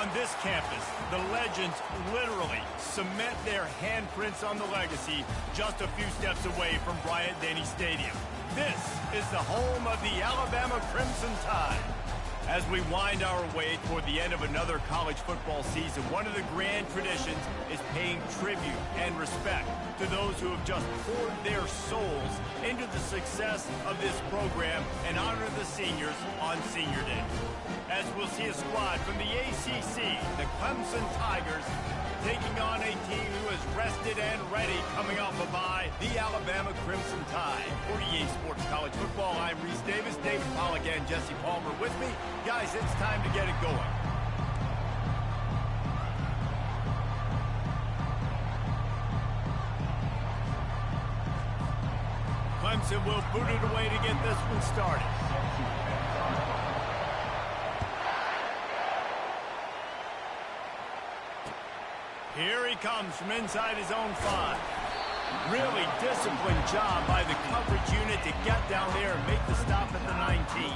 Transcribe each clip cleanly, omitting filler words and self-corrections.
On this campus, the legends literally cement their handprints on the legacy just a few steps away from Bryant-Denny Stadium. This is the home of the Alabama Crimson Tide. As we wind our way toward the end of another college football season, one of the grand traditions is paying tribute and respect to those who have just poured their souls into the success of this program and honor the seniors on Senior Day. As we'll see a squad from the ACC, the Clemson Tigers, taking on a team who is rested and ready coming off a bye, the Alabama Crimson Tide. For EA Sports College Football, I'm Reese Davis, David Pollack and Jesse Palmer with me. Guys, it's time to get it going. Clemson will boot it away to get this one started. Here he comes from inside his own 5. Really disciplined job by the coverage unit to get down there and make the stop at the 19.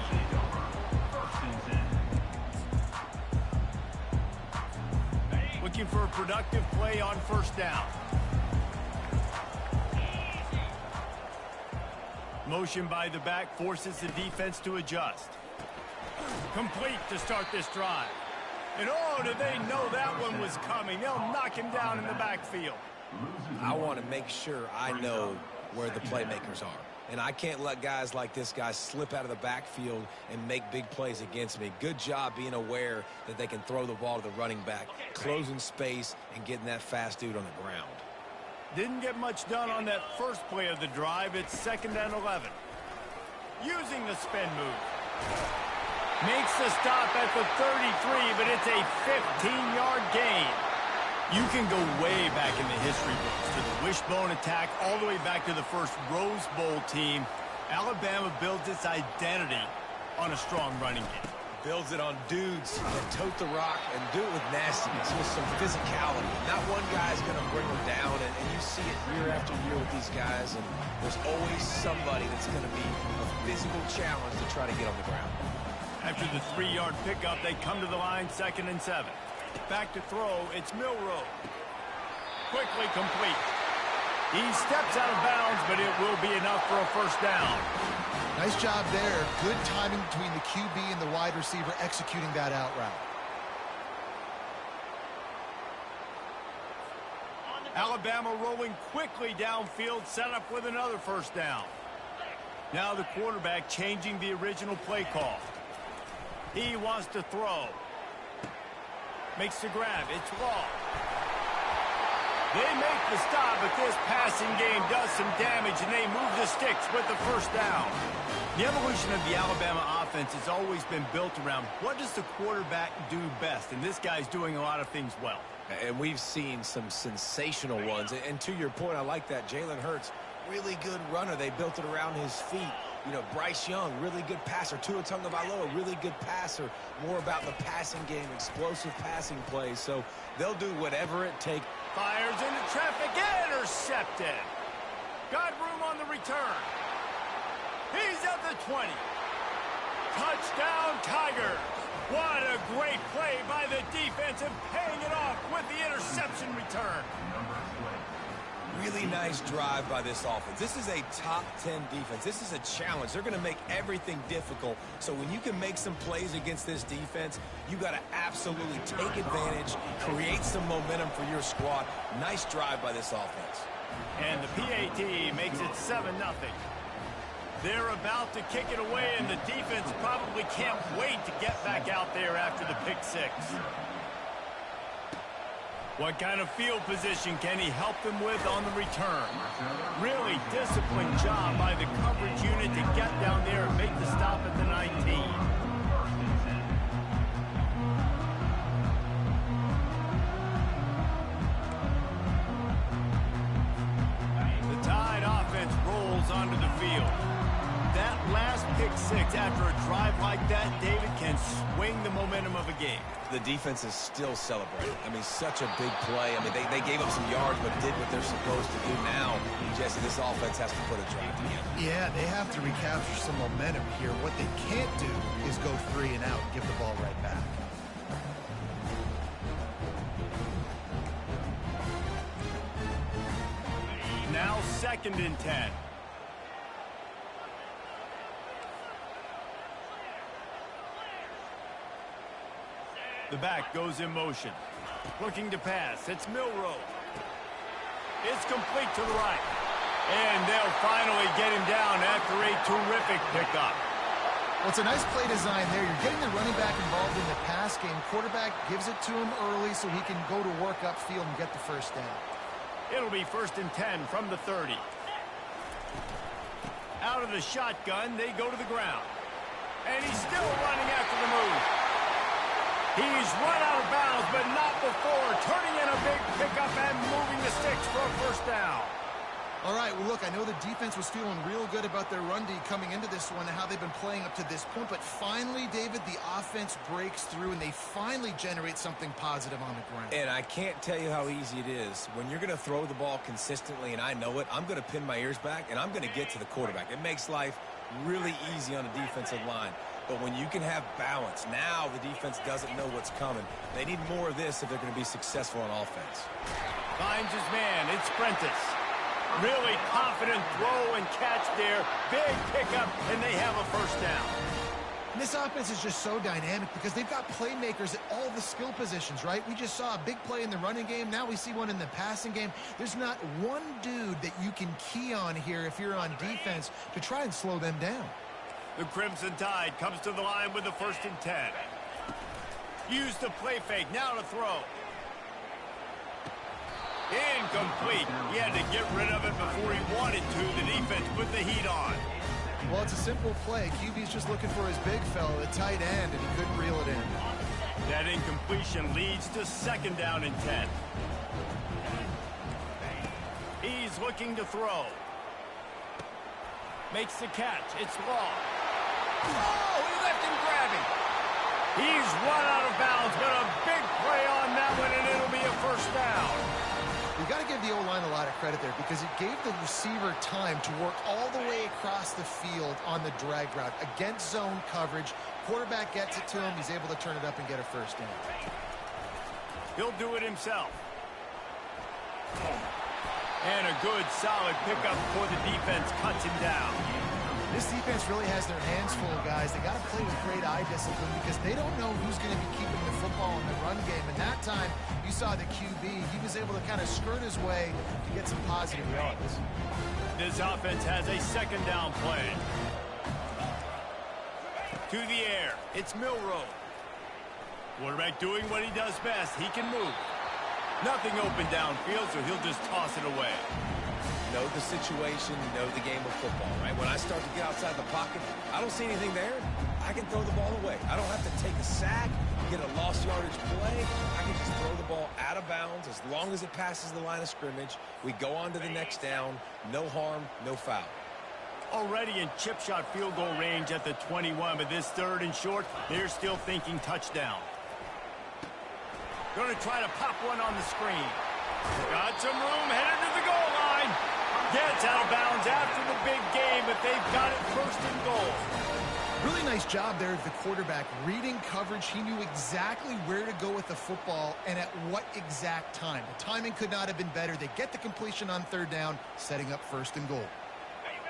Looking for a productive play on first down. Motion by the back forces the defense to adjust. Complete to start this drive. And oh, did they know that one was coming. They'll knock him down in the backfield. I want to make sure I know where the playmakers are. And I can't let guys like this guy slip out of the backfield and make big plays against me. Good job being aware that they can throw the ball to the running back, closing space, and getting that fast dude on the ground. Didn't get much done on that first play of the drive. It's 2nd and 11. Using the spin move. Makes the stop at the 33, but it's a 15-yard gain. You can go way back in the history books to the wishbone attack all the way back to the first Rose Bowl team. Alabama builds its identity on a strong running game. Builds it on dudes that tote the rock and do it with nastiness, with some physicality. Not one guy's going to bring them down, and you see it year after year with these guys, and there's always somebody that's going to be a physical challenge to try to get on the ground. After the 3-yard pickup, they come to the line, 2nd and 7. Back to throw, it's Milroe. Quickly complete. He steps out of bounds, but it will be enough for a first down. Nice job there. Good timing between the QB and the wide receiver executing that out route. Alabama rolling quickly downfield, set up with another first down. Now the quarterback changing the original play call. He wants to throw. Makes the grab. It's long. They make the stop, but this passing game does some damage, and they move the sticks with the first down. The evolution of the Alabama offense has always been built around what does the quarterback do best, and this guy's doing a lot of things well. And we've seen some sensational ones. And to your point, I like that. Jalen Hurts, really good runner. They built it around his feet. You know, Bryce Young, really good passer. Tua Tagovailoa, really good passer. More about the passing game, explosive passing plays. So they'll do whatever it takes. Fires into traffic, intercepted. Got room on the return. He's at the 20. Touchdown, Tigers. What a great play by the defense and paying it off with the interception return. Really nice drive by this offense. This is a top 10 defense. This is a challenge. They're going to make everything difficult. So when you can make some plays against this defense, you got to absolutely take advantage, create some momentum for your squad. Nice drive by this offense. And the PAT makes it 7-0. They're about to kick it away, and the defense probably can't wait to get back out there after the pick six. What kind of field position can he help them with on the return? Really disciplined job by the coverage unit to get down there and make the stop at the 19. The Tide offense rolls onto the field. That last pick six after a drive like that, David, can swing the momentum of a game. The defense is still celebrating. I mean, such a big play. I mean, they gave up some yards but did what they're supposed to do now. Jesse, this offense has to put a drive together. Yeah, they have to recapture some momentum here. What they can't do is go 3 and out and give the ball right back. 2nd and 10. The back goes in motion. Looking to pass. It's Milroe. It's complete to the right. And they'll finally get him down after a terrific pickup. Well, it's a nice play design there. You're getting the running back involved in the pass game. Quarterback gives it to him early so he can go to work upfield and get the first down. It'll be 1st and 10 from the 30. Out of the shotgun, they go to the ground. And he's still running after the move. He's run out of bounds, but not before turning in a big pickup and moving the sticks for a first down. All right, well, look, I know the defense was feeling real good about their run D coming into this one and how they've been playing up to this point, but finally, David, the offense breaks through and they finally generate something positive on the ground. And I can't tell you how easy it is. When you're going to throw the ball consistently, and I know it, I'm going to pin my ears back, and I'm going to get to the quarterback. It makes life really easy on the defensive line. But when you can have balance, now the defense doesn't know what's coming. They need more of this if they're going to be successful on offense. Finds his man. It's Prentice. Really confident throw and catch there. Big pickup, and they have a first down. And this offense is just so dynamic because they've got playmakers at all the skill positions, right? We just saw a big play in the running game. Now we see one in the passing game. There's not one dude that you can key on here if you're on defense to try and slow them down. The Crimson Tide comes to the line with the 1st and 10. Use the play fake. Now to throw. Incomplete. He had to get rid of it before he wanted to. The defense put the heat on. Well, it's a simple play. QB's just looking for his big fella, the tight end, and he couldn't reel it in. That incompletion leads to 2nd down and 10. He's looking to throw. Makes the catch. It's long. Oh, he left him grabbing. He's run out of bounds, but a big play on that one, and it'll be a first down. You got to give the O-line a lot of credit there because it gave the receiver time to work all the way across the field on the drag route against zone coverage. Quarterback gets it to him. He's able to turn it up and get a first down. He'll do it himself. And a good, solid pickup before the defense cuts him down. This defense really has their hands full, guys. They got to play with great eye discipline because they don't know who's going to be keeping the football in the run game. And that time, you saw the QB. He was able to kind of skirt his way to get some positive yards. This offense has a 2nd down play. To the air. It's Milroe. Quarterback doing what he does best. He can move. Nothing open downfield, so he'll just toss it away. Know the situation, know the game of football, right? When I start to get outside the pocket, I don't see anything there. I can throw the ball away. I don't have to take a sack, get a lost yardage play. I can just throw the ball out of bounds as long as it passes the line of scrimmage. We go on to the next down. No harm, no foul. Already in chip shot field goal range at the 21, but this 3rd and short, they're still thinking touchdown. Going to try to pop one on the screen. Got some room, headed to the goal line. Gets out of bounds after the big game, but they've got it 1st and goal. Really nice job there of the quarterback. Reading coverage, he knew exactly where to go with the football and at what exact time. The timing could not have been better. They get the completion on 3rd down, setting up 1st and goal.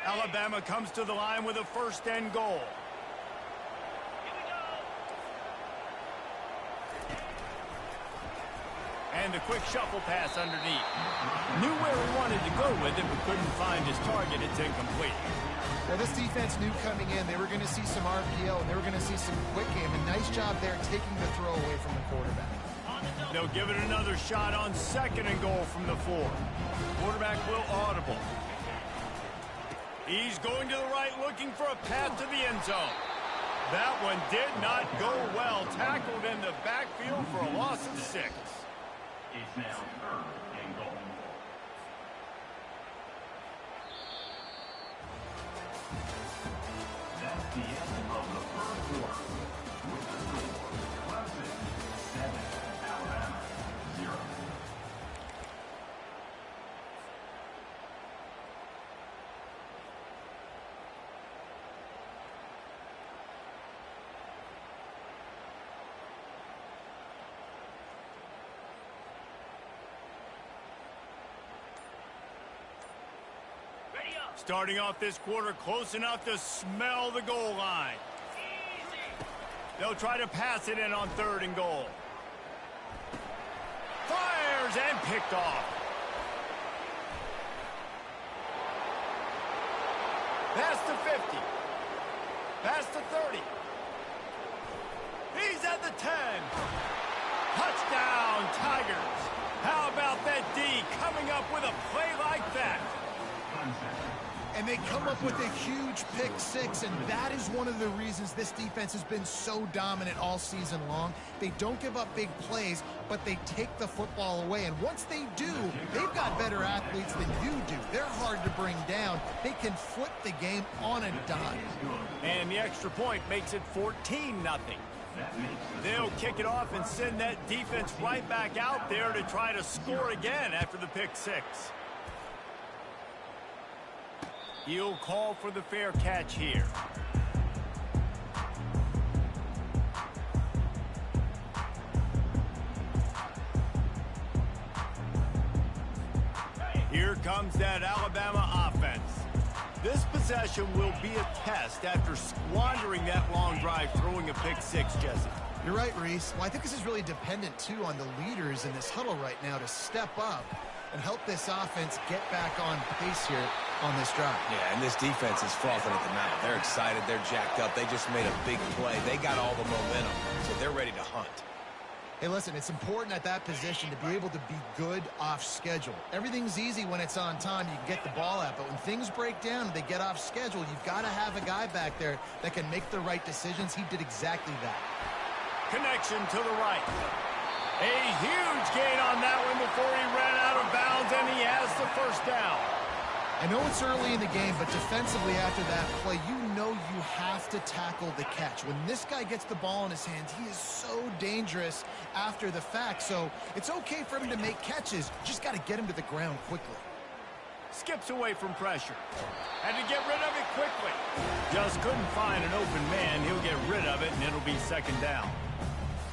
Alabama comes to the line with a 1st and goal. And a quick shuffle pass underneath. Knew where he wanted to go with it, but couldn't find his target. It's incomplete. Now, this defense knew coming in they were going to see some RPO, and they were going to see some quick game. A nice job there taking the throw away from the quarterback. They'll give it another shot on 2nd and goal from the 4. Quarterback will audible. He's going to the right, looking for a path to the end zone. That one did not go well. Tackled in the backfield for a loss of 6. It's now 3rd and goal. That's the end of the 1st quarter. With the score, Clemson 7, Alabama 0. Starting off this quarter close enough to smell the goal line. They'll try to pass it in on 3rd and goal. Fires and picked off. Pass to 50. Pass to 30. He's at the 10. Touchdown, Tigers. How about that D coming up with a play like that? And they come up with a huge pick 6, and that is one of the reasons this defense has been so dominant all season long. They don't give up big plays, but they take the football away. And once they do, they've got better athletes than you do. They're hard to bring down. They can flip the game on a dime. And the extra point makes it 14-0. They'll kick it off and send that defense right back out there to try to score again after the pick 6. He'll call for the fair catch here. Here comes that Alabama offense. This possession will be a test after squandering that long drive throwing a pick 6, Jesse. You're right, Reese. Well, I think this is really dependent, too, on the leaders in this huddle right now to step up and help this offense get back on pace here on this drive. Yeah, and this defense is frothing at the mouth. They're excited. They're jacked up. They just made a big play. They got all the momentum, so they're ready to hunt. Hey, listen, it's important at that position to be able to be good off schedule. Everything's easy when it's on time. You can get the ball out, but when things break down and they get off schedule, you've got to have a guy back there that can make the right decisions. He did exactly that. Connection to the right. A huge gain on that one before he ran out of bounds, and he has the first down. I know it's early in the game, but defensively after that play, you know you have to tackle the catch. When this guy gets the ball in his hands, he is so dangerous after the fact. So it's okay for him to make catches. Just got to get him to the ground quickly. Skips away from pressure. Had to get rid of it quickly. Just couldn't find an open man. He'll get rid of it, and it'll be 2nd down.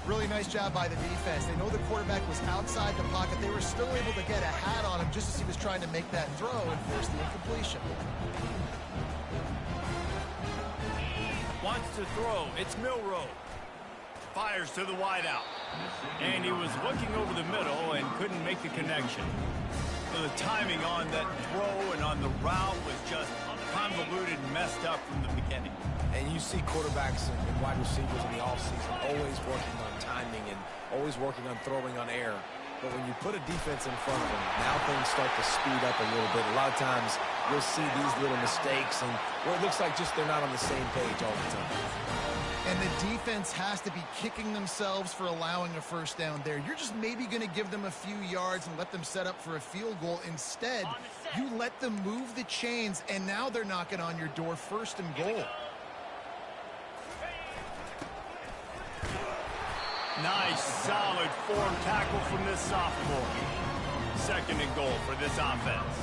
Really nice job by the defense. They know the quarterback was outside the pocket. They were still able to get a hat on him just as he was trying to make that throw and force the incompletion. Wants to throw. It's Milroe. Fires to the wideout. And he was looking over the middle and couldn't make the connection. So the timing on that throw and on the route was just convoluted and messed up from the beginning. And you see quarterbacks and wide receivers in the offseason always working on timing and always working on throwing on air. But when you put a defense in front of them, now things start to speed up a little bit. A lot of times you'll see these little mistakes and where it looks like just they're not on the same page all the time. And the defense has to be kicking themselves for allowing a first down there. You're just maybe going to give them a few yards and let them set up for a field goal. Instead, you let them move the chains, and now they're knocking on your door 1st and goal. Nice, solid form tackle from this sophomore. 2nd and goal for this offense.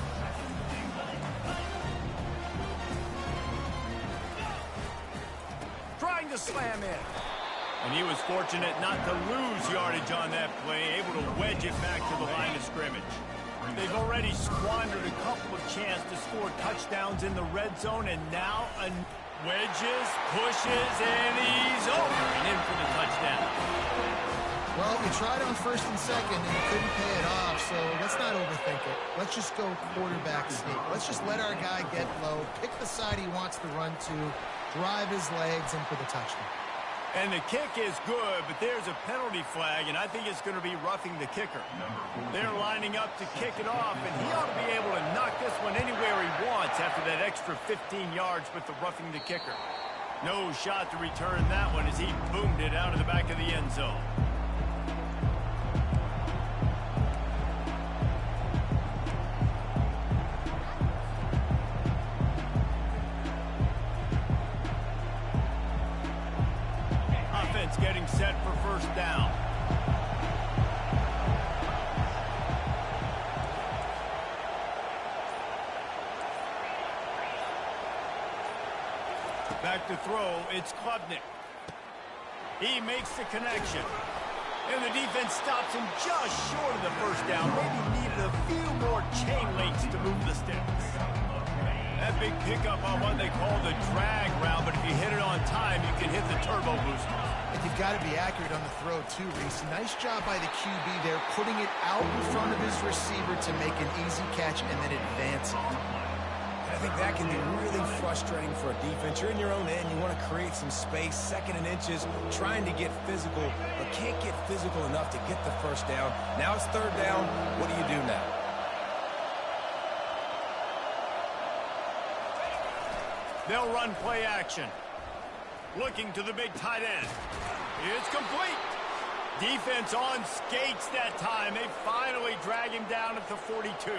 Trying to slam in. And he was fortunate not to lose yardage on that play, able to wedge it back to the line of scrimmage. They've already squandered a couple of chances to score touchdowns in the red zone, and now wedges, pushes, and he's over and in for the touchdown. Well, you tried on 1st and 2nd, and you couldn't pay it off, so let's not overthink it. Let's just go quarterback sneak. Let's just let our guy get low, pick the side he wants to run to, drive his legs, and for the touchdown. And the kick is good, but there's a penalty flag, and I think it's going to be roughing the kicker. They're lining up to kick it off, and he ought to be able to knock this one anywhere he wants after that extra 15 yards with the roughing the kicker. No shot to return that one as he boomed it out of the back of the end zone. Getting set for 1st down. Back to throw, it's Klubnik. He makes the connection. And the defense stops him just short of the 1st down. Maybe needed a few more chain links to move the sticks. That big pickup on what they call the drag route, but if you hit it on time, you can hit the turbo booster. And you've got to be accurate on the throw, too, Reese. Nice job by the QB there, putting it out in front of his receiver to make an easy catch and then advancing. I think that can be really frustrating for a defense. You're in your own end. You want to create some space, second and inches, trying to get physical, but can't get physical enough to get the first down. Now it's third down. What do you do now? They'll run play action. Looking to the big tight end. It's complete. Defense on skates that time. They finally drag him down at the 42.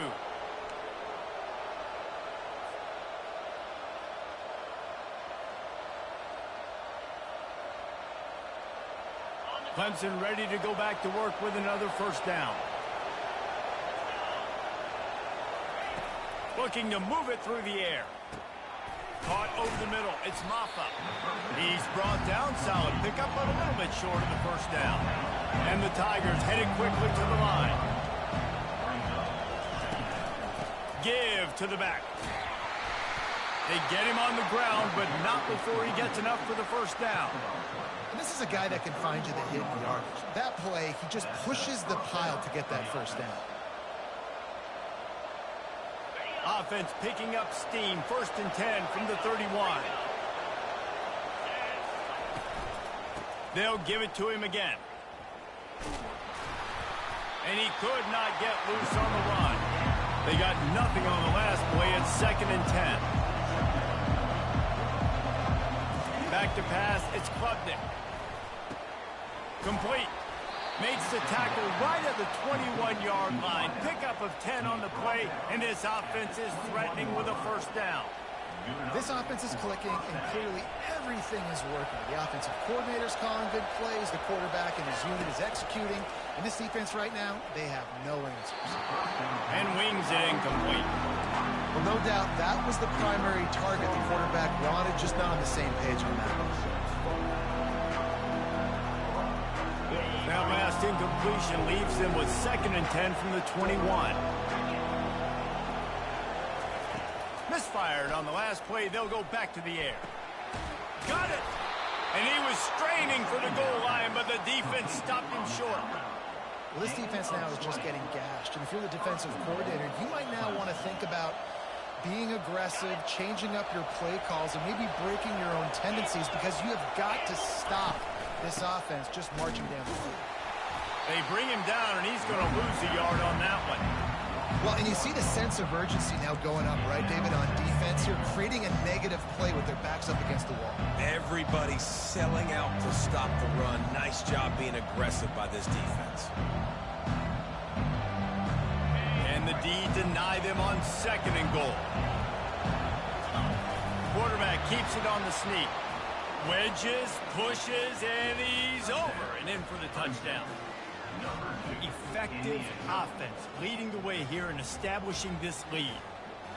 Clemson ready to go back to work with another first down. Looking to move it through the air. Caught over the middle. It's Maffa. He's brought down. Solid pickup, but a little bit short of the first down. And the Tigers headed quickly to the line. Give to the back. They get him on the ground, but not before he gets enough for the first down. And this is a guy that can find you the hidden yardage. That play, he just pushes the pile to get that first down. Offense picking up steam. 1st and 10 from the 31. They'll give it to him again. And he could not get loose on the run. They got nothing on the last play. It's 2nd and 10. Back to pass. It's Klubnik. Complete. Makes the tackle right at the 21-yard line. Pickup of 10 on the play, and this offense is threatening with a first down. This offense is clicking, and clearly everything is working. The offensive coordinator's calling good plays. The quarterback and his unit is executing. And this defense right now, they have no answers. And wings it incomplete. Well, no doubt that was the primary target the quarterback wanted, just not on the same page on that one. That last incompletion leaves them with 2nd and 10 from the 21. Misfired on the last play. They'll go back to the air. Got it! And he was straining for the goal line, but the defense stopped him short. Well, this defense now is just getting gashed. And if you're the defensive coordinator, you might now want to think about being aggressive, changing up your play calls, and maybe breaking your own tendencies, because you have got to stop this offense just marching down the field. They bring him down, and he's going to lose a yard on that one. Well, and you see the sense of urgency now going up, right, David, on defense here, creating a negative play with their backs up against the wall. Everybody's selling out to stop the run. Nice job being aggressive by this defense. And the D deny them on 2nd and goal. Quarterback keeps it on the sneak. Wedges, pushes, and he's over and in for the touchdown. Effective offense leading the way here and establishing this lead.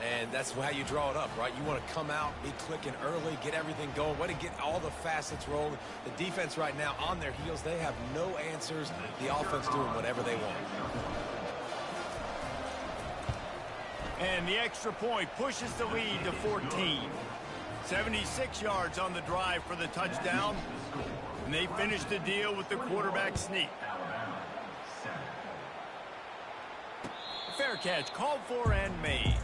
And that's how you draw it up, right? You want to come out, be clicking early, get everything going, way to get all the facets rolling. The defense right now on their heels, they have no answers. The offense doing whatever they want. And the extra point pushes the lead to 14. 76 yards on the drive for the touchdown. And they finish the deal with the quarterback sneak. Fair catch called for and made.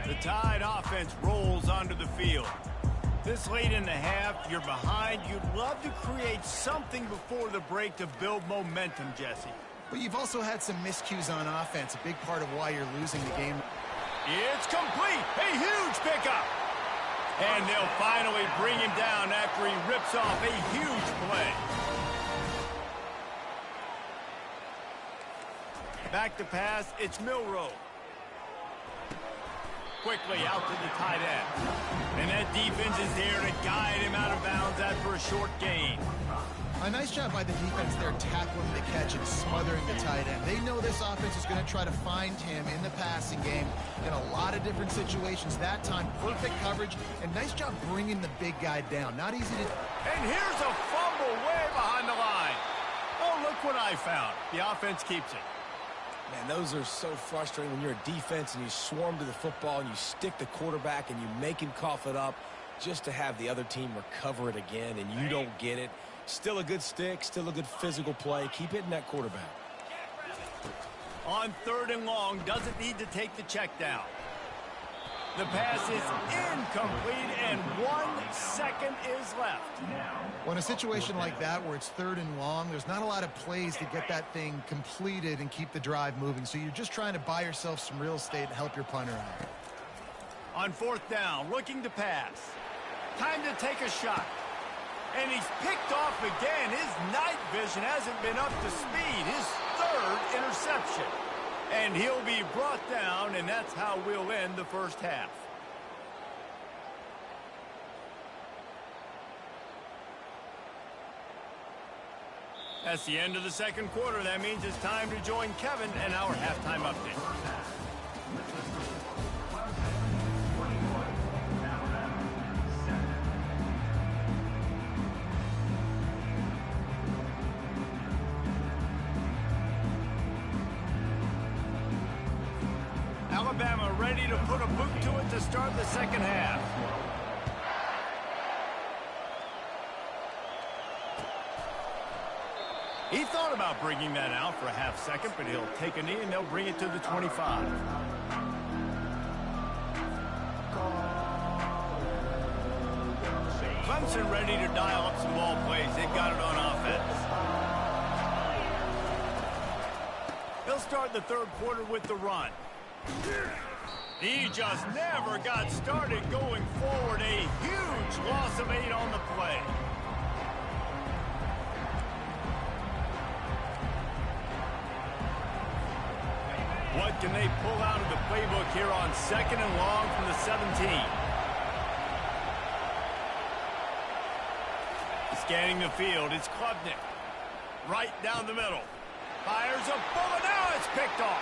The Tide offense rolls onto the field. This late in the half, you're behind. You'd love to create something before the break to build momentum, Jesse. But you've also had some miscues on offense, a big part of why you're losing the game. It's complete. A huge pickup. And they'll finally bring him down after he rips off a huge play. Back to pass, it's Milroe. Quickly out to the tight end. And that defense is there to guide him out of bounds after a short gain. A nice job by the defense there, tackling the catch and smothering the tight end. They know this offense is going to try to find him in the passing game in a lot of different situations. That time, perfect coverage, and nice job bringing the big guy down. Not easy to... And here's a fumble way what I found. The offense keeps it. Man, those are so frustrating when you're a defense and you swarm to the football and you stick the quarterback and you make him cough it up just to have the other team recover it again and you don't get it. Still a good stick, still a good physical play. Keep hitting that quarterback. On 3rd and long, doesn't need to take the check down. The pass is incomplete, and 1 second is left. Well, in a situation like that where it's 3rd and long, there's not a lot of plays to get that thing completed and keep the drive moving. So you're just trying to buy yourself some real estate and help your punter out. On 4th down, looking to pass. Time to take a shot. And he's picked off again. His night vision hasn't been up to speed. His 3rd interception. And he'll be brought down, and that's how we'll end the first half. That's the end of the 2nd quarter. That means it's time to join Kevin and our halftime update. Alabama ready to put a boot to it to start the 2nd half. He thought about bringing that out for a half second, but he'll take a knee and they'll bring it to the 25. Clemson ready to dial up some ball plays. They've got it on offense. They'll start the 3rd quarter with the run. He just never got started going forward. A huge loss of 8 on the play. What can they pull out of the playbook here on 2nd and long from the 17? Scanning the field, it's Klubnik. Right down the middle. Fires a bullet. Now it's picked off.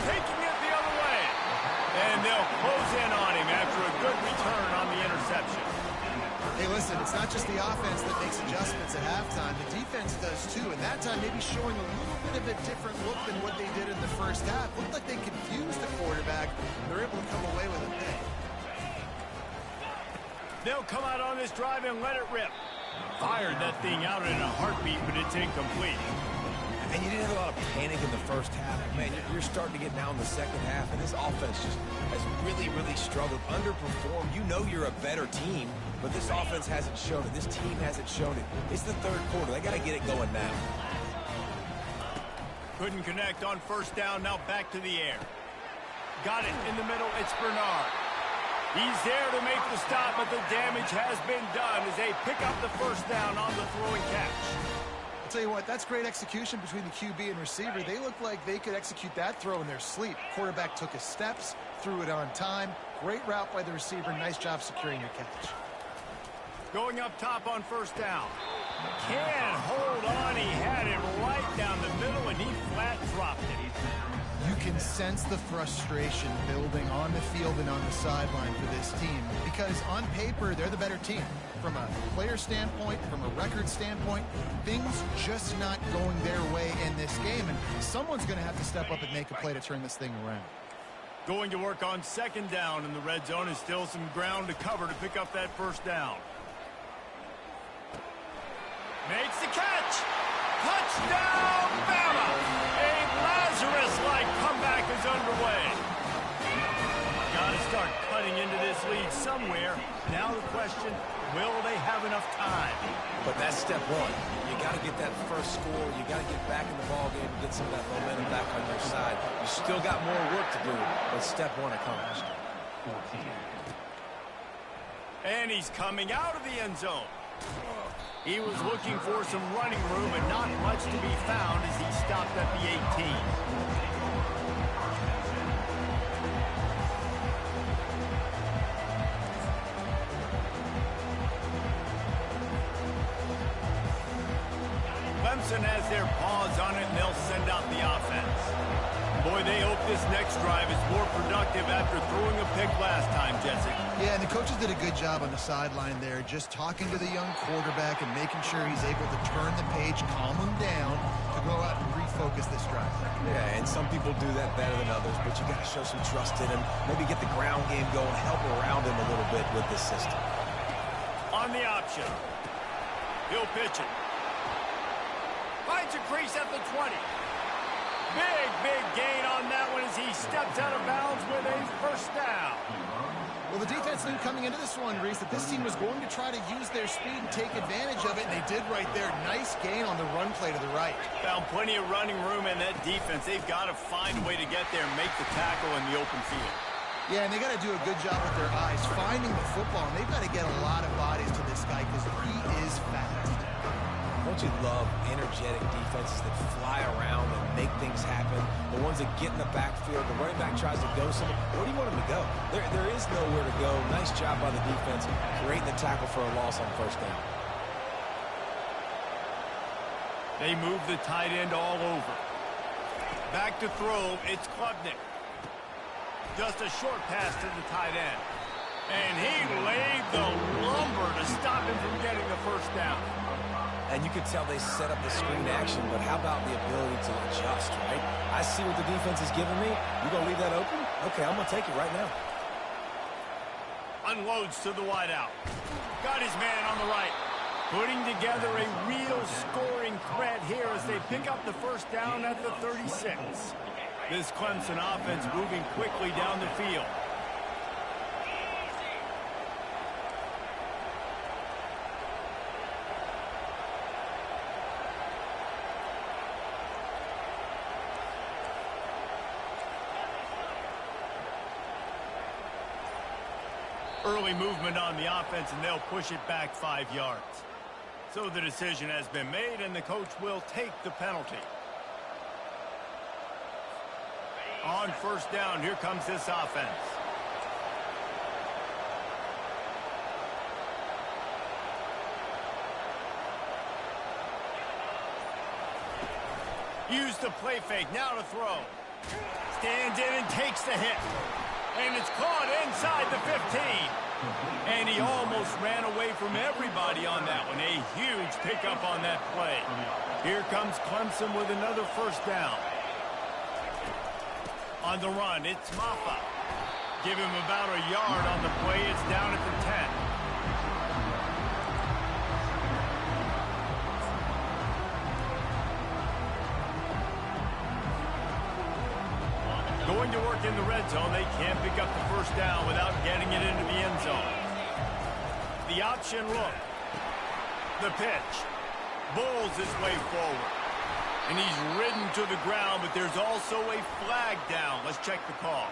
Taking it the other way. And they'll close in on him after a good return on the interception. Hey, listen, it's not just the offense that makes adjustments at halftime. The defense does too, and that time maybe showing a little bit of a different look than what they did in the first half. Looked like they confused the quarterback. They're able to come away with a big. They'll come out on this drive and let it rip. Fired that thing out in a heartbeat, but it's incomplete. And you didn't have a lot of panic in the first half. Man, you're starting to get down in the 2nd half, and this offense just has really, really struggled, underperformed. You know you're a better team, but this offense hasn't shown it. This team hasn't shown it. It's the 3rd quarter. They got to get it going now. Couldn't connect on 1st down. Now back to the air. Got it in the middle. It's Bernard. He's there to make the stop, but the damage has been done as they pick up the 1st down on the throw and catch. Tell you what, that's great execution between the QB and receiver. They look like they could execute that throw in their sleep. Quarterback took his steps, threw it on time. Great route by the receiver. Nice job securing your catch. Going up top on 1st down. Can't hold on. He had it right down the middle, and he flat dropped it. You can sense the frustration building on the field and on the sideline for this team because on paper, they're the better team. From a player standpoint, from a record standpoint, things just not going their way in this game, and someone's going to have to step up and make a play to turn this thing around. Going to work on 2nd down in the red zone is still some ground to cover to pick up that 1st down. Makes the catch. Touchdown, Bama! A Lazarus-like comeback is underway. Got to start cutting into this lead somewhere. Now the question, will they have enough time? But that's step 1. You got to get that first score. You got to get back in the ball game and get some of that momentum back on your side. You still got more work to do, but step 1 accomplished. And he's coming out of the end zone. He was looking for some running room and not much to be found as he stopped at the 18. Clemson has their paws on it, and they'll send out the offense. Boy, they hope this next drive is more productive after throwing a pick last time, Jesse. Yeah, and the coaches did a good job on the sideline there, just talking to the young quarterback and making sure he's able to turn the page, calm him down, to go out and refocus this drive. Yeah, and some people do that better than others, but you got to show some trust in him. Maybe get the ground game going, help around him a little bit with this system. On the option. He'll pitch it. Finds a crease at the 20. Big gain on that one as he steps out of bounds with a first down. Well, the defense knew coming into this one, Reese, that this team was going to try to use their speed and take advantage of it, and they did right there. Nice gain on the run play to the right. Found plenty of running room in that defense. They've got to find a way to get there and make the tackle in the open field. Yeah, and they got to do a good job with their eyes, finding the football, and they've got to get a lot of bodies to this guy because he is fast. Don't you love energetic defenses that fly around and make things happen? The ones that get in the backfield, the running back tries to go somewhere. Where do you want him to go? There is nowhere to go. Nice job by the defense, creating the tackle for a loss on first down. They move the tight end all over. Back to throw, it's Klubnik. Just a short pass to the tight end. And he laid the lumber to stop him from getting the first down. And you can tell they set up the screen action, but how about the ability to adjust, right? I see what the defense is giving me. You going to leave that open? Okay, I'm going to take it right now. Unloads to the wideout. Got his man on the right. Putting together a real scoring threat here as they pick up the first down at the 36. This Clemson offense moving quickly down the field. Early movement on the offense, and they'll push it back 5 yards. So the decision has been made, and the coach will take the penalty. On first down, here comes this offense. Use the play fake, now to throw. Stands in and takes the hit. And it's caught inside the 15. And he almost ran away from everybody on that one. A huge pickup on that play. Here comes Clemson with another first down. On the run, it's Maffa. Give him about a yard on the play. It's down at the 10. Going to work in the red zone. They can't pick up the first down without getting it into the end zone. The option look. The pitch. Bowls his way forward. And he's ridden to the ground, but there's also a flag down. Let's check the call.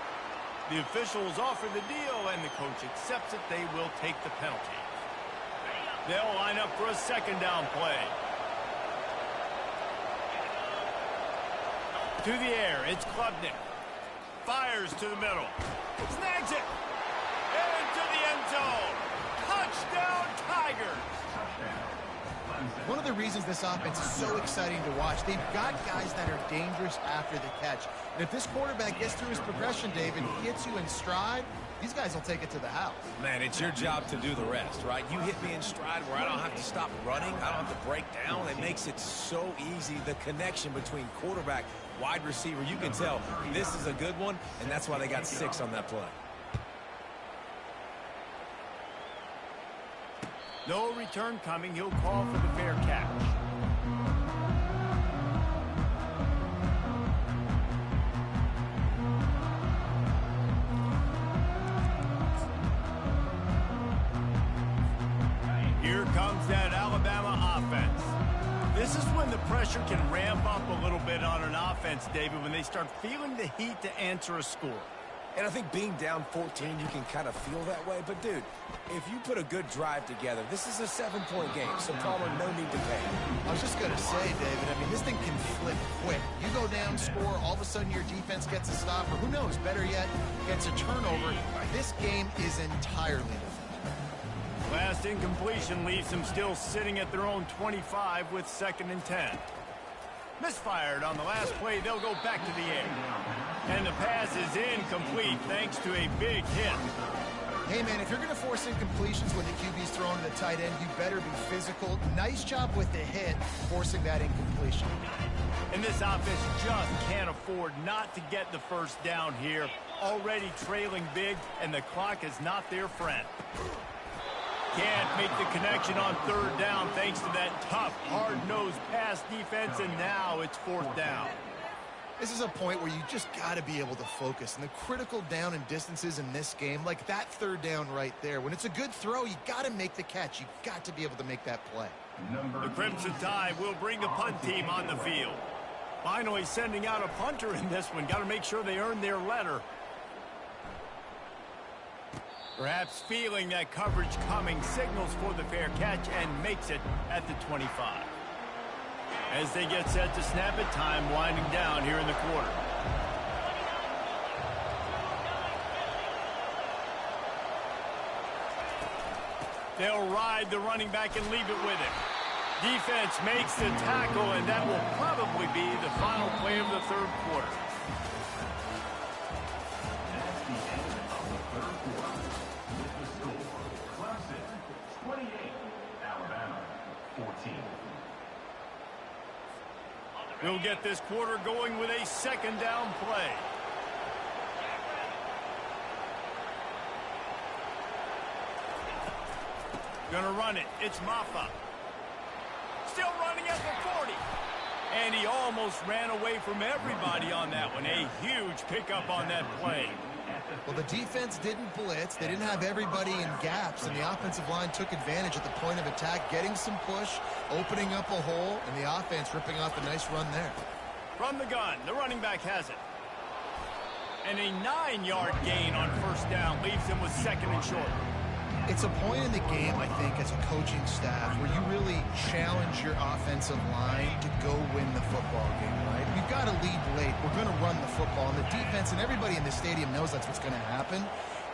The officials offer the deal, and the coach accepts it. They will take the penalty. They'll line up for a second down play. To the air, it's Klubnik. Fires to the middle. Snags it. Into the end zone. Touchdown, Tigers. One of the reasons this offense is so exciting to watch, they've got guys that are dangerous after the catch. And if this quarterback gets through his progression, David, he hits you in stride, these guys will take it to the house. Man, it's your job to do the rest, right? You hit me in stride where I don't have to stop running. I don't have to break down. It makes it so easy. The connection between quarterback, wide receiver, you can tell this is a good one, and that's why they got 6 on that play. No return coming. He'll call for the fair catch. Here comes that Alabama offense. This is when the pressure can ramp up a little bit on an offense, David, when they start feeling the heat to answer a score. And I think being down 14, you can kind of feel that way. But, dude, if you put a good drive together, this is a 7-point game. So, Palmer, no need to pay. I was just going to say, David, I mean, this thing can flip quick. You go down, score, all of a sudden your defense gets a stop, or who knows, better yet, gets a turnover. This game is entirely different. Last incompletion leaves them still sitting at their own 25 with 2nd and 10. Misfired on the last play. They'll go back to the air. And the pass is incomplete thanks to a big hit. Hey, man, if you're going to force incompletions when the QB's thrown to the tight end, you better be physical. Nice job with the hit, forcing that incompletion. And this offense just can't afford not to get the first down here. Already trailing big, and the clock is not their friend. Can't make the connection on third down thanks to that tough, hard-nosed pass defense, and now it's fourth down. This is a point where you just got to be able to focus. And the critical down and distances in this game, like that third down right there, when it's a good throw, you got to make the catch. You got to be able to make that play. The Crimson Tide will bring the punt team on the field. Finally sending out a punter in this one. Got to make sure they earn their letter. Perhaps feeling that coverage coming, signals for the fair catch and makes it at the 25. As they get set to snap it, time winding down here in the quarter. They'll ride the running back and leave it with him. Defense makes the tackle, and that will probably be the final play of the third quarter. That's the end of the third quarter. With the score, Clemson 28, Alabama 14. We'll get this quarter going with a second down play. Gonna run it. It's Maffa. Still running at the 40. And he almost ran away from everybody on that one. A huge pickup on that play. Well, the defense didn't blitz. They didn't have everybody in gaps, and the offensive line took advantage at the point of attack, getting some push, opening up a hole, and the offense ripping off a nice run there. From the gun, the running back has it. And a 9-yard gain on first down leaves him with second and short. It's a point in the game, I think, as a coaching staff where you really challenge your offensive line to go win the football game, right? We've got to lead late. We're going to run the football. And the defense and everybody in the stadium knows that's what's going to happen.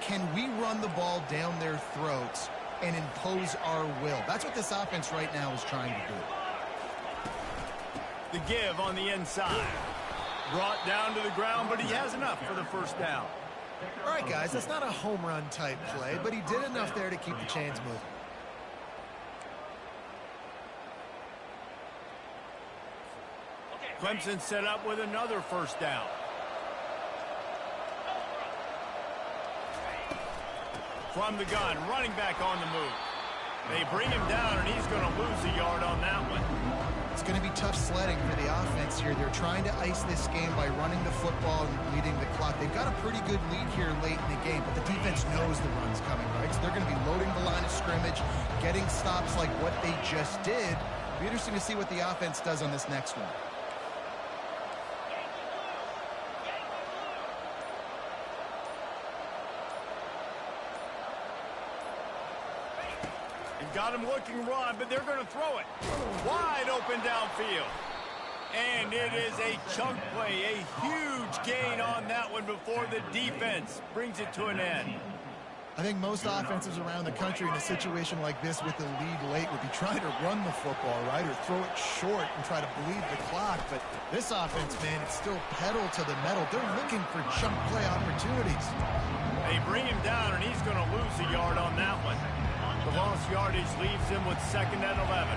Can we run the ball down their throats and impose our will? That's what this offense right now is trying to do. The give on the inside. Brought down to the ground, but he has enough for the first down. All right, guys, that's not a home run type play, but he did enough there to keep the chains moving. Clemson set up with another first down. From the gun, running back on the move. They bring him down, and he's going to lose a yard on that one. It's going to be tough sledding for the offense here. They're trying to ice this game by running the football and leading the clock. They've got a pretty good lead here late in the game, but the defense knows the run's coming, right? So they're going to be loading the line of scrimmage, getting stops like what they just did. It'll be interesting to see what the offense does on this next one. Got him looking run, but they're going to throw it. Wide open downfield. And it is a chunk play, a huge gain on that one before the defense brings it to an end. I think most offenses around the country in a situation like this with the lead late would be trying to run the football, right, or throw it short and try to bleed the clock. But this offense, man, it's still pedal to the metal. They're looking for chunk play opportunities. They bring him down, and he's going to lose a yard on that one. The lost yardage leaves him with second and 11.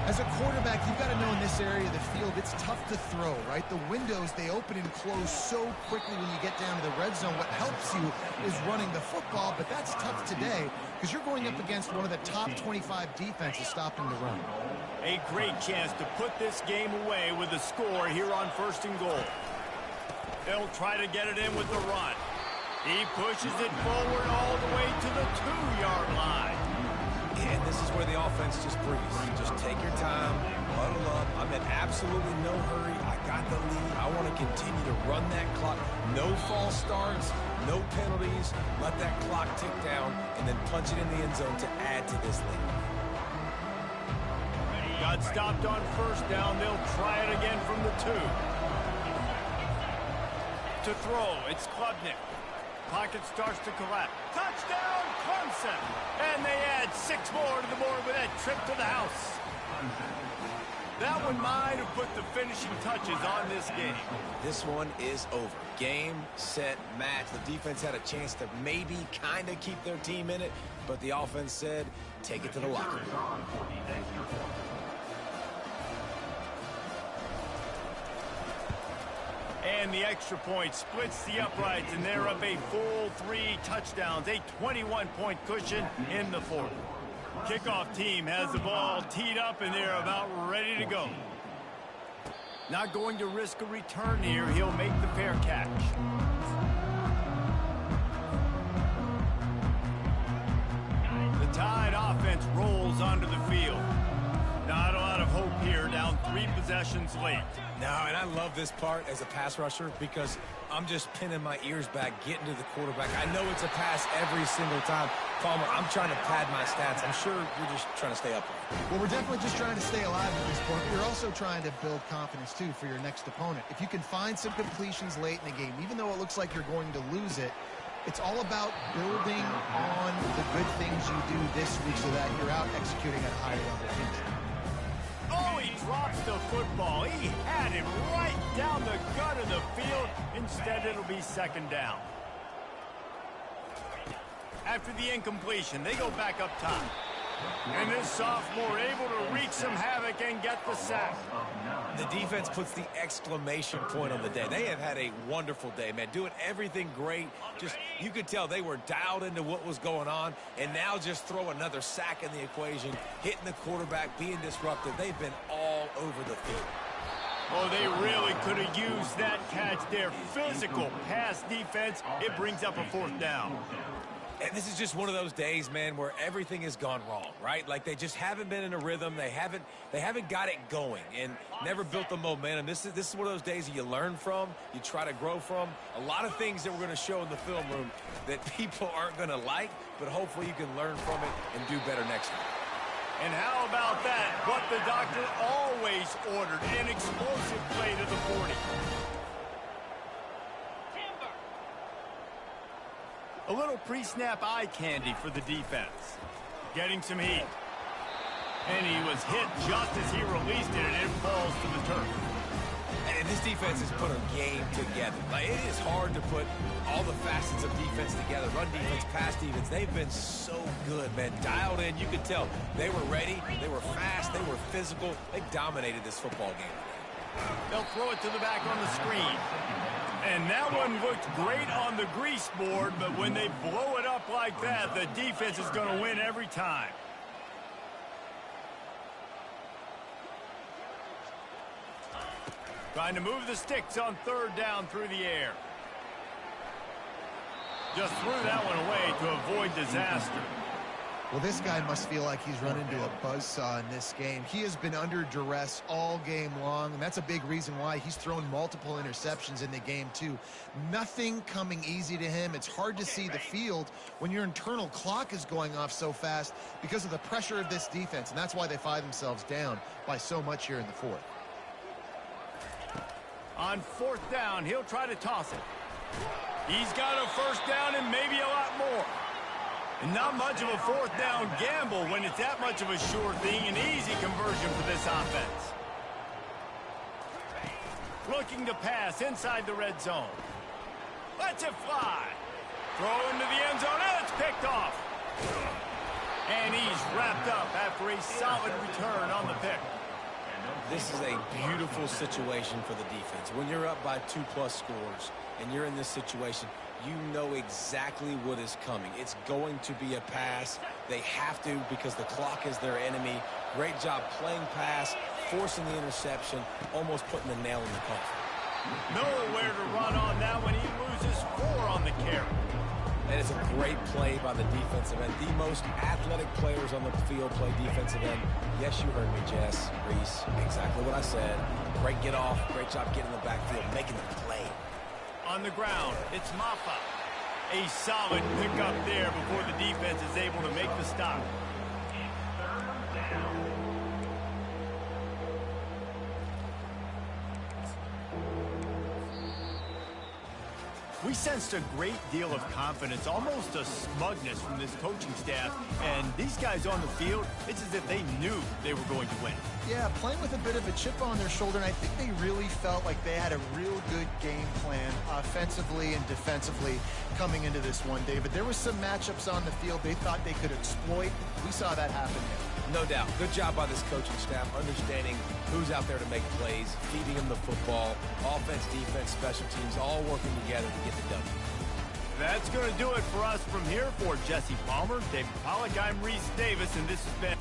As a quarterback, you've got to know in this area of the field, it's tough to throw, right? The windows, they open and close so quickly when you get down to the red zone. What helps you is running the football, but that's tough today because you're going up against one of the top 25 defenses stopping the run. A great chance to put this game away with a score here on first and goal. They'll try to get it in with the run. He pushes it forward all the way to the 2-yard line. And this is where the offense just breathes. Just take your time, huddle up. I'm in absolutely no hurry. I got the lead. I want to continue to run that clock. No false starts, no penalties. Let that clock tick down, and then punch it in the end zone to add to this lead. Got stopped on first down. They'll try it again from the 2. To throw, it's Klubnik. Pocket starts to collapse. Touchdown, Clemson! And they add 6 more to the board with that trip to the house. That one might have put the finishing touches on this game. This one is over. Game, set, match. The defense had a chance to maybe kind of keep their team in it, but the offense said, take it to the locker room. And the extra point splits the uprights, and they're up a full 3 touchdowns, a 21-point cushion in the fourth. Kickoff team has the ball teed up, and they're about ready to go. Not going to risk a return here. He'll make the fair catch. The Tide offense rolls onto the field. Not a lot of hope here, down 3 possessions late. No, and I love this part as a pass rusher because I'm just pinning my ears back, getting to the quarterback. I know it's a pass every single time. Palmer, I'm trying to pad my stats. I'm sure you're just trying to stay upright. Well, we're definitely just trying to stay alive at this point. You're also trying to build confidence, too, for your next opponent. If you can find some completions late in the game, even though it looks like you're going to lose it, it's all about building on the good things you do this week so that you're out executing at a higher level. Oh, he drops the football. He had it right down the gut of the field. Instead, it'll be second down. After the incompletion, they go back up top. And this sophomore able to wreak some havoc and get the sack. The defense puts the exclamation point on the day. They have had a wonderful day, man. Doing everything great. Just, you could tell they were dialed into what was going on. And now just throw another sack in the equation. Hitting the quarterback, being disruptive. They've been all over the field. Oh, they really could have used that catch there. Physical pass defense. It brings up a fourth down. And this is just one of those days, man, where everything has gone wrong, right? Like they just haven't been in a rhythm. They haven't got it going and never built the momentum. This is one of those days that you learn from, you try to grow from. A lot of things that we're going to show in the film room that people aren't going to like, but hopefully you can learn from it and do better next time. And how about that? What the doctor always ordered, an explosive play to the 40. A little pre-snap eye candy for the defense. Getting some heat. And he was hit just as he released it, and it falls to the turf. And this defense has put a game together. Like, it is hard to put all the facets of defense together. Run defense, pass defense. They've been so good, man. Dialed in. You could tell they were ready. They were fast. They were physical. They dominated this football game. They'll throw it to the back on the screen. And that one looked great on the grease board, but when they blow it up like that, the defense is going to win every time. Trying to move the sticks on third down through the air. Just threw that one away to avoid disaster. Well, this guy must feel like he's run into a buzzsaw in this game. He has been under duress all game long, and that's a big reason why he's thrown multiple interceptions in the game, too. Nothing coming easy to him. It's hard to see the field when your internal clock is going off so fast because of the pressure of this defense, and that's why they find themselves down by so much here in the fourth. On fourth down, he'll try to toss it. He's got a first down and maybe a lot more. And not much of a fourth down gamble when it's that much of a sure thing, an easy conversion for this offense. Looking to pass inside the red zone. Lets it fly. Throw into the end zone, and it's picked off. And he's wrapped up after a solid return on the pick. This is a beautiful situation for the defense. When you're up by 2+ scores and you're in this situation, you know exactly what is coming. It's going to be a pass. They have to because the clock is their enemy. Great job playing pass, forcing the interception, almost putting the nail in the coffin. Nowhere to run on that one. He loses 4 on the carry. And it's a great play by the defensive end. The most athletic players on the field play defensive end. Yes, you heard me, Jess, Reese. Exactly what I said. Great get off. Great job getting in the backfield, making the play. On the ground, it's Maffa. A solid pickup there before the defense is able to make the stop. We sensed a great deal of confidence, almost a smugness from this coaching staff. And these guys on the field, it's as if they knew they were going to win. Yeah, playing with a bit of a chip on their shoulder, and I think they really felt like they had a real good game plan offensively and defensively coming into this one, David. There were some matchups on the field they thought they could exploit. We saw that happen here. No doubt. Good job by this coaching staff, understanding who's out there to make plays, feeding them the football, offense, defense, special teams, all working together to get the W. That's going to do it for us from here. For Jesse Palmer, David Pollack, I'm Reese Davis, and this has been...